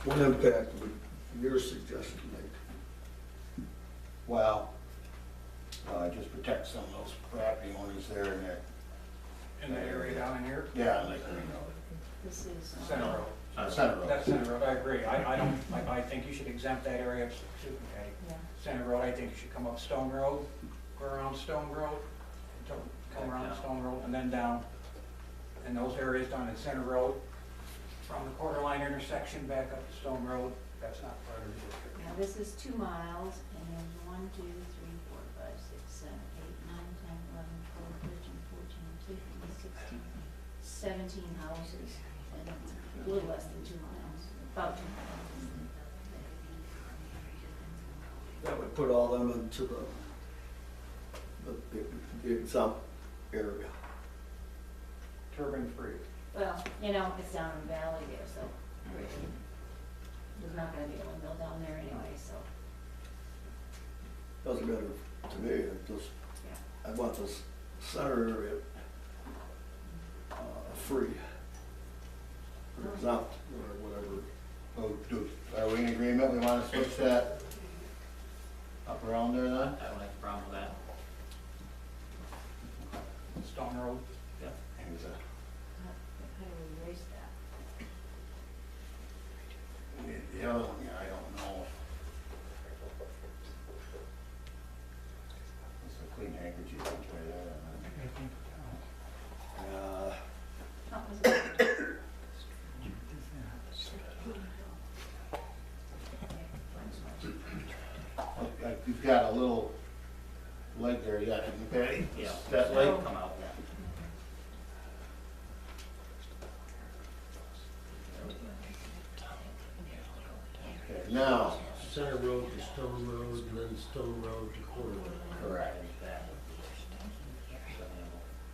What impact would your suggestion make? Well, just protect some of those property owners there in that, In that area down in here? yeah, like, you know, This is. Center Road. Center Road. That's Center Road, I agree. I think you should exempt that area, excuse me, Patty. Yeah. Center Road, I think you should come up Stone Road, go around Stone Road, come around Stone Road, and then down. And those areas down at Center Road, from the quarter line intersection back up to Stone Road, that's not part of the district. Now, this is 2 miles, and then 1, 2, 3, 4, 5, 6, 7, 8, 9, 10, 11, 12, 13, 14, 15, 16, 17 houses, and a little less than 2 miles, about 2 miles. That would put all them into the exempt area. Turbine free. Well, you know, it's down in the valley there, so there's not gonna be a windmill down there anyway, so, Doesn't matter to me, it just, yeah. I want this center area free. Or exempt, or whatever. Are we in agreement, we wanna switch that up around there then? I don't have a problem with that. Stone Road, Yeah. Here's a- How do we erase that? The other one, yeah, I don't know. It's a clean handkerchief, I'll try that. Oh, was it? You've got a little leg there, you got it, Patty? Yeah. That leg? Come out. Okay, now, Center Road to Stone Road, and then Stone Road to Quarter Road. correct.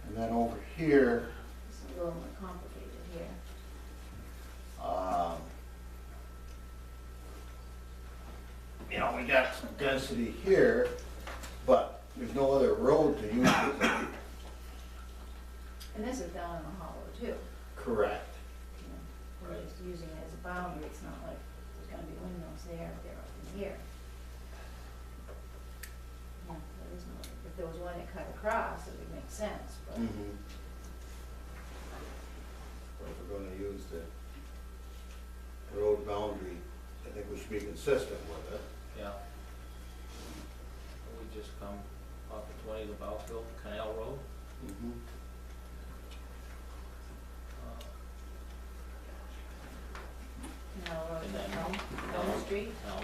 And then over here, It's a little more complicated here. you know, we got some density here, but there's no other road to use it. And this is down in the hollow too. Correct. You know, we're just using it as a boundary, it's not like there's gonna be windmills there, they're up in here. Yeah, there is no, if there was one that cut across, it would make sense, but. Mhm. Well, if we're gonna use the road boundary, I think we should be consistent with it. Yeah. We just come off of 20 to Bowfield Canal Road. Mhm. No, And then Elm Street, Elm.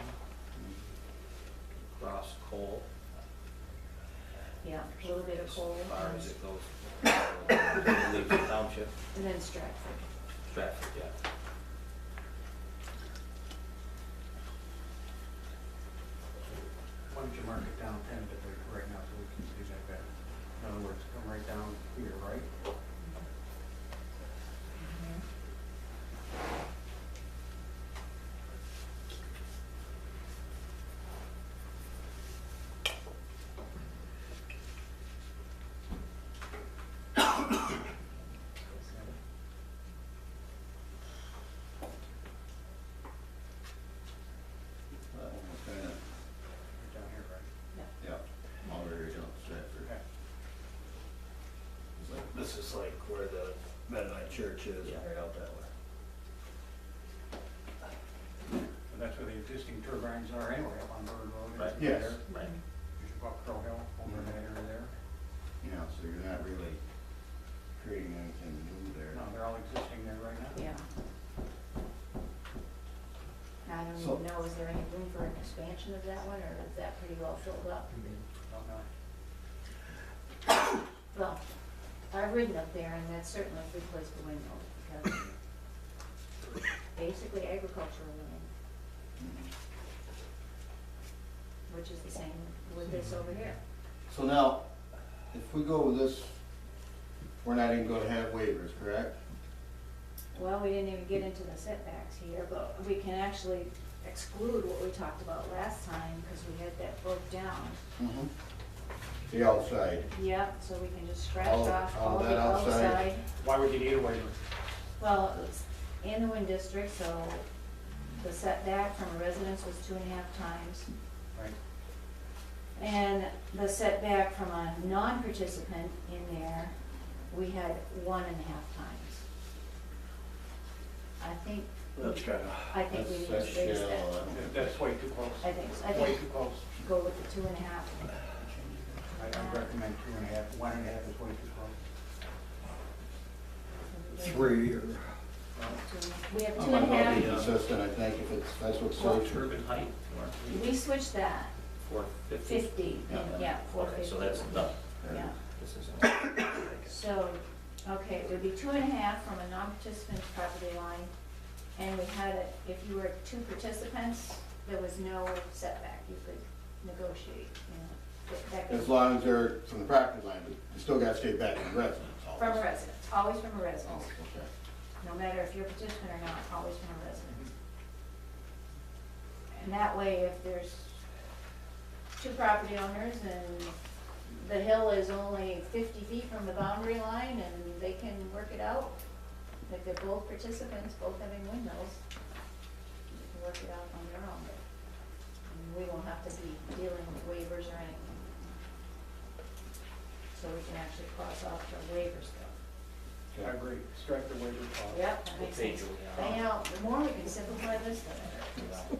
Cross Cole. yeah, a little bit of coal, As far and as it goes. Leaves the township. then Stratford. Stratford, yeah. why don't you mark it down tentatively right now so we can see that better? In other words, come right down here, right? Well, we're kinda- Right down here, right? Yeah, all over here, Stratford. Okay. It's like- This is like where the Mennonite church is, Yeah. right out that way. And that's where the existing turbines are anyway, up on Bird Road. Right. Yes. There. Right. You should walk Crow Hill over in that area there. Yeah, so you're not really creating anything new there. No, they're all existing there right now. Yeah. I don't So- even know, is there any room for an expansion of that one, or is that pretty well filled up? Don't know. Well, I've ridden up there, and that's certainly a good place for windmills, because basically agricultural land, which is the same with this over here. So now, if we go with this, we're not even gonna have waivers, correct? Well, we didn't even get into the setbacks here, but we can actually exclude what we talked about last time, because we had that broke down. Mm-hmm. The outside. Yep, so we can just scratch All- off all all the that outside. outside. Why would you need a waiver? Well, it's in the wind district, so the setback from a residence was 2.5 times. Right. And the setback from a non-participant in there, we had 1.5 times. That's kinda, I think we need to That's raise shallow, that. That's way too close. I think, so. I Way think too close. go with the 2.5. I recommend 2.5, 1.5 is way too close. 3 or, We have I might not be 2.5. consistent, I think, if it's, that's what's Well, safe. turbine height, We switched that, 450? 50, and, yeah, Okay, 450. so that's the, Yeah, this isn't. so, okay, it would be 2.5 from a non-participant's property line, and we had it, if you were 2 participants, there was no setback, you could negotiate, you know. that could- As long as they're from the property line, but they still gotta stay back in residence. always. From a residence, always from a residence, Oh, okay. no matter if you're a participant or not, always from a residence. And that way, if there's 2 property owners and the hill is only 50 feet from the boundary line and they can work it out, if they're both participants, both having windmills, they can work it out on their own. And we won't have to be dealing with waivers or anything. So we can actually cross off the waiver stuff. I agree, strike the waiver clause. Yep, that What makes page sense. are we on? They know, the more we can simplify this, the better.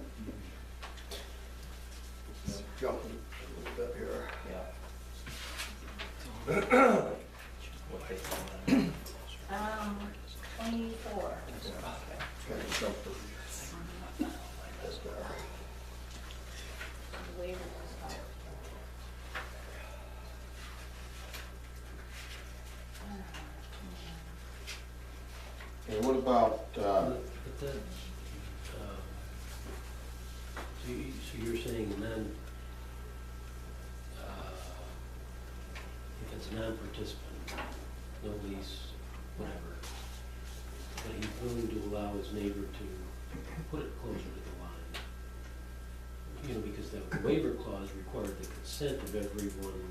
jumping a little bit here. Yeah. What page are we on? 24. Kinda jumping. That's there. The waiver was out. Okay, what about, But that, so you're saying then, if it's a non-participant, no lease, whatever, but he's willing to allow his neighbor to put it closer to the line? You know, because the waiver clause required the consent of everyone,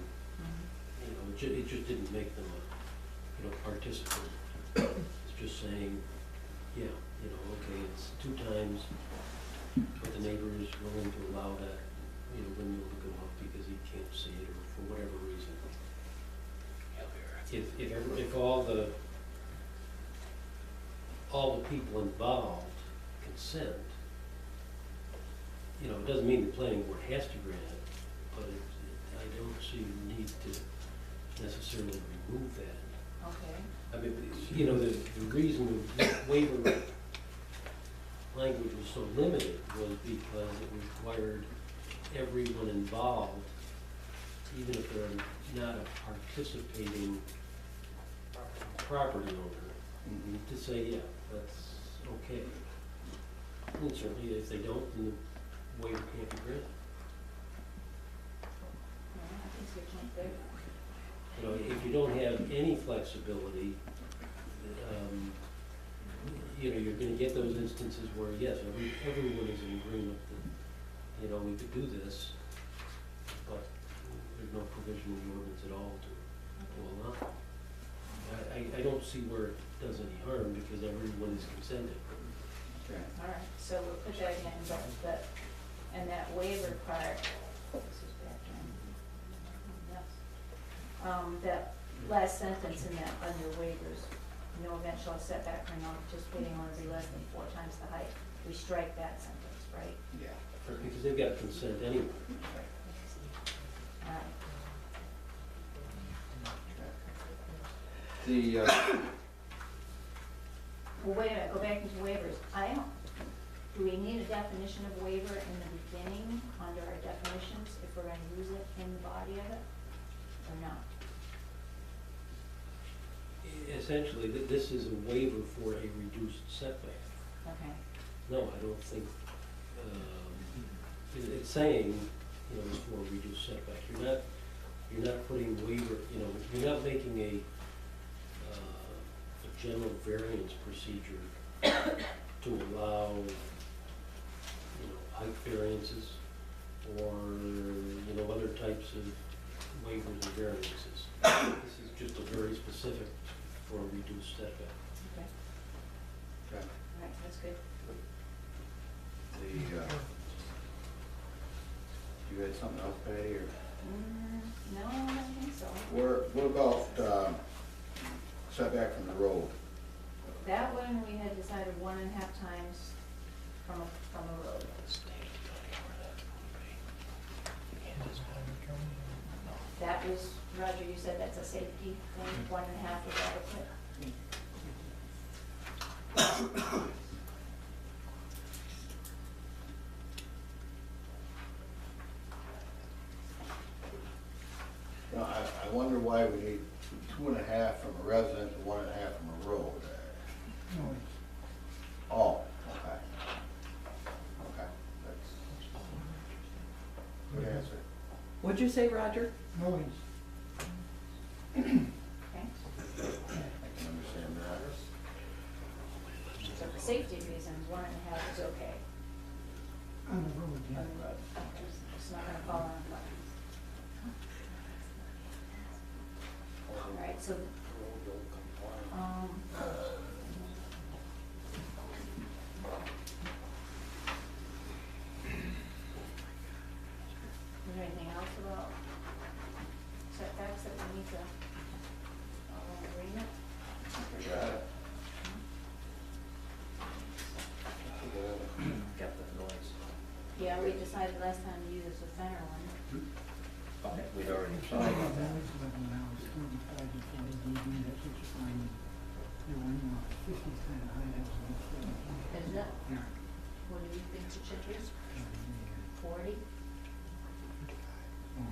you know, it just didn't make them a, you know, participant. It's just saying, yeah, you know, okay, it's 2 times, but the neighbor is willing to allow that, you know, windmill to go up because he can't see it or for whatever reason. If all the people involved consent, you know, it doesn't mean the planning board has to grant it, but I don't see the need to necessarily remove that. Okay. I mean, you know, the reason the waiver language was so limited was because it required everyone involved, even if they're not a participating property owner, to say, yeah, that's okay. And certainly if they don't, then the waiver can't be granted. Yeah, I think we can't there. You know, if you don't have any flexibility, you know, you're gonna get those instances where, yes, everyone is in agreement that, you know, we could do this, but there's no provision in the ordinance at all to allow it. I don't see where it does any harm because everyone is consenting. okay. All right, so we'll put that in, but, and that waiver part, this is back in, yes. That last sentence in that, under waivers, no event shall setback for non-participating owner be less than 4 times the height. We strike that sentence, right? Yeah. Because they've got consent anyway. All right. The, Well, wait a minute, go back into waivers. Do we need a definition of waiver in the beginning, under our definitions, if we're gonna use it in the body of it, or not? Essentially, this is a waiver for a reduced setback. Okay, No, I don't think, it's saying, you know, it's for a reduced setback. You're not putting waiver, you know, you're not making a general variance procedure to allow, you know, height variances or, you know, other types of waivers and variances. This is just a very specific for a reduced setback. okay, okay. all right, that's good. You had something else, Patty, or? No, I don't think so. What about setback from the road? That one, we had decided 1.5 times from a road. That was, Roger, you said that's a safety thing, 1.5 is adequate? You know, I wonder why we need 2.5 from a resident and 1.5 from a road. Oh, okay. Okay, that's good answer. What'd you say, Roger? Noise. Okay, I can understand that. so for safety reasons, 1.5 is okay On the road, on the road. Okay, it's not gonna fall on fire. All right, so, is there anything else about setbacks that we need to, all in agreement? I got it. Got the noise. Yeah, we decided last time to use the center one. Okay, we'd already Oh, tried that that. was 11 hours, 35 to 40 dB, that's what you find. The one, 50 is kind of high, that's what it's Isn't it? Yeah. What do you think it should be? 40? You're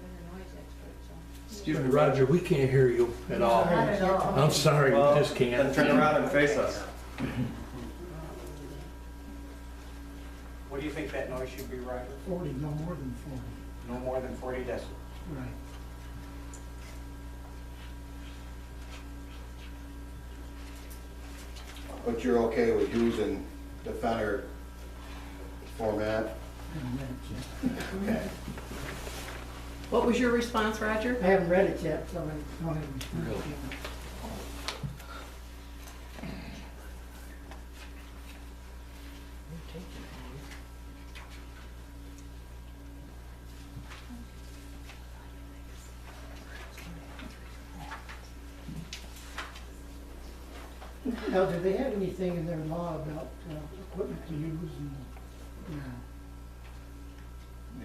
the noise expert, so. Excuse me, Roger, we can't hear you at all. Not at all. I'm sorry, we Well, just Then can't. turn around and face us. What do you think that noise should be, Roger? 40, no more than 40. No more than 40 decibels. Right. But you're okay with using the Fenner format? Haven't read it yet. Okay. What was your response, Roger? I haven't read it yet, so I don't have a response yet. Now, do they have anything in their law about equipment to use and, for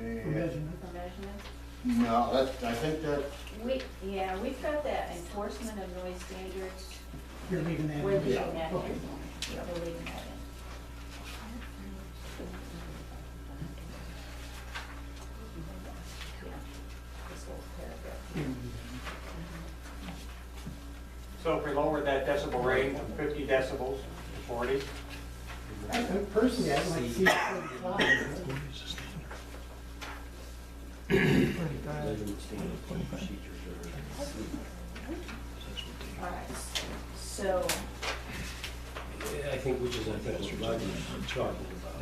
Yeah. measurement? For measurements? No, that's, I think that, Yeah, we've got that enforcement of noise standards. You're leaving that in? We're leaving that in. Okay. We're leaving that in. Yeah, this whole paragraph. Yeah. So if we lower that decibel range from 50 decibels to 40, Personally, I'd like to see 45. Measurement standards, procedures All right, so, are, I think, which is, I think, what Roger's talking about.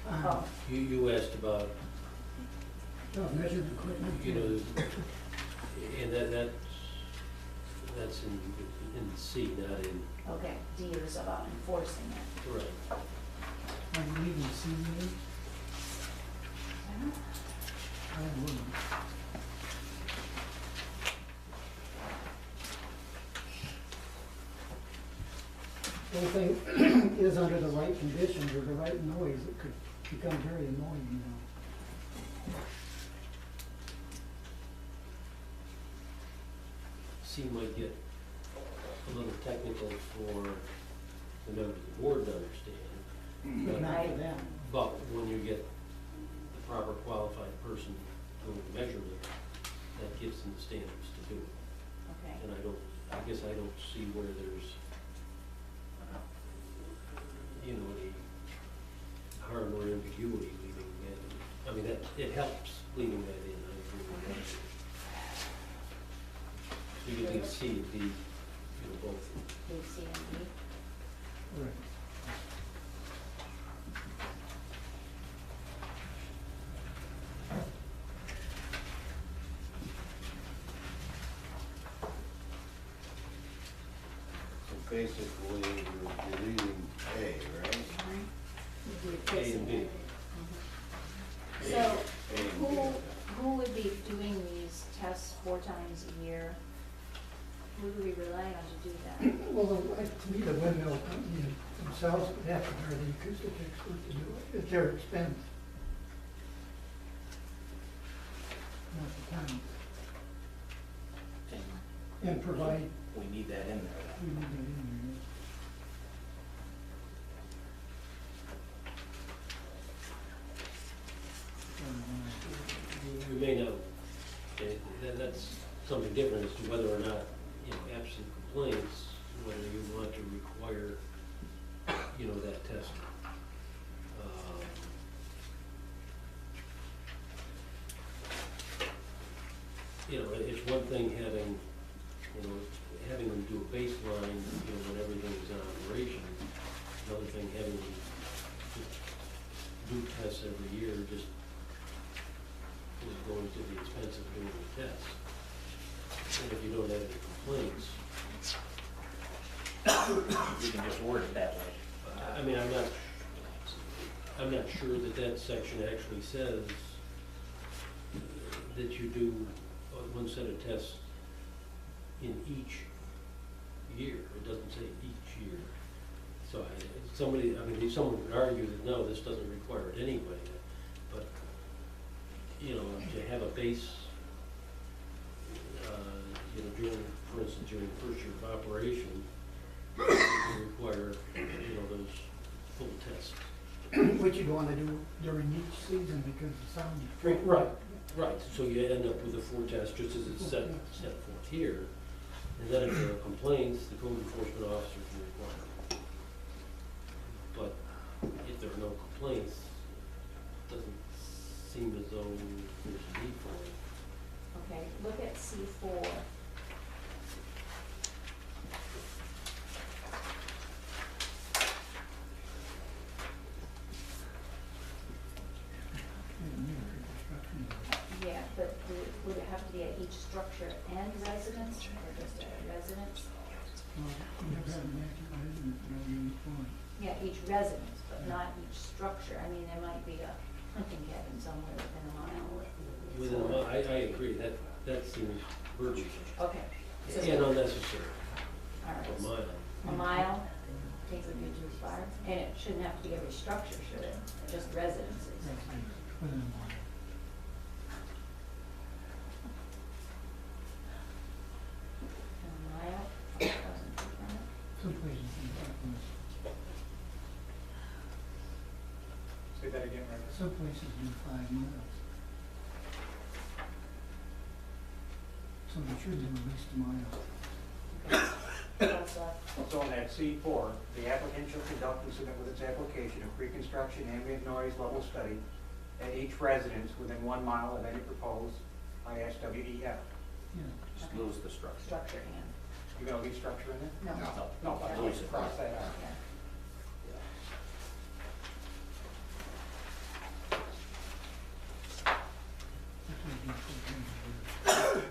oh, You asked about, Measured equipment. you know, and that's in C, not in, okay, D is about enforcing it. right. Are you leaving C in? I wouldn't. The whole thing is under the right conditions or the right noise, it could become very annoying, you know. C might get a little technical for the members of the board to understand. But not for them. But when you get the proper qualified person doing the measurement, that gives them the standards to do it. Okay, And I guess I don't see where there's, you know, any harm or ambiguity leaving that in. I mean, it helps leaving that in, I agree with that. So you can leave C and D, you know, both. leave C and D. Right. basically, we're deleting A, right? A and B. So, A and B. who would be doing these tests 4 times a year? Who do we rely on to do that? Well, to me, the windmill company themselves would have to hire the acoustic expert to do it, at their expense. Not the town. And provide, We need that in there. we need that in We may know, that's something different as to whether or not, you know, absent complaints, whether you want to require, you know, that test. You know, it's one thing having, you know, having them do a baseline, you know, when everything is in operation. Another thing, having them just do tests every year just is going to the expense of doing the tests. And if you don't have any complaints, We can just word it that way. I mean, I'm not sure that that section actually says that you do one set of tests in each year. It doesn't say each year. So someone would argue that, no, this doesn't require it anyway. But, you know, to have a base, you know, during, for instance, during the first year of operation, you require, you know, those full tests. it. What you'd wanna do during each season, because the sound. Right. Right, so you end up with the 4 tests, just as it's set forth here. And then if there are complaints, the code enforcement officer can require them. But if there are no complaints, it doesn't seem as though there's a need for it. Okay, look at C4. Yeah, but would it have to be at each structure and residence, or just at residence? Yeah, each residence, but not each structure. I mean, there might be a hunting cabin somewhere within a mile. Within a month, I agree, that seems burdensome Okay. So and unnecessary. all right, A mile. a mile, I think would be too far, and it shouldn't have to be every structure, should it? Just residences. A mile, 5,000 feet from it. Some places do that. Say that again, Rick. Some places do 5 miles. So they should do at least a mile. Okay. What's that? So in that C4, the applicant shall conduct and submit with its application a pre-construction ambient noise level study at each residence within 1 mile of any proposed ISWEF. Yeah. Just lose the structure. Structure and, You gonna leave structure in there? no. No, but Yeah. just cross that out. Yeah. That's what we put in there.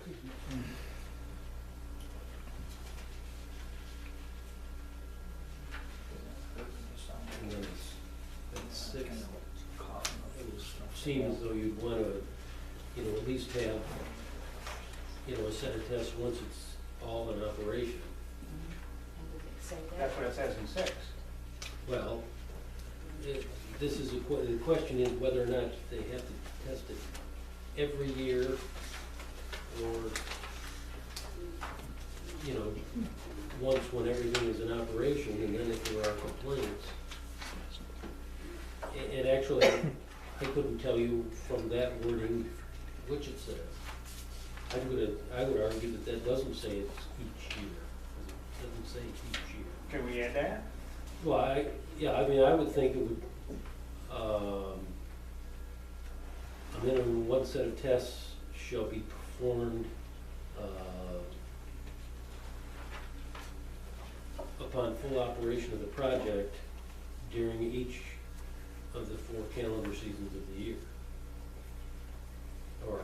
And then it's 6. It would seem as though you'd want to, you know, at least have, you know, a set of tests once it's all in operation. And does it say that? That's what it says in 6. Well, this is, the question is whether or not they have to test it every year or, you know, once when everything is in operation, and then if there are complaints. And actually, I couldn't tell you from that wording which it says. I would argue that that doesn't say it's each year. It doesn't say each year. Can we add that? Well, I would think it would, a minimum one set of tests shall be performed, upon full operation of the project during each of the 4 calendar seasons of the year. Or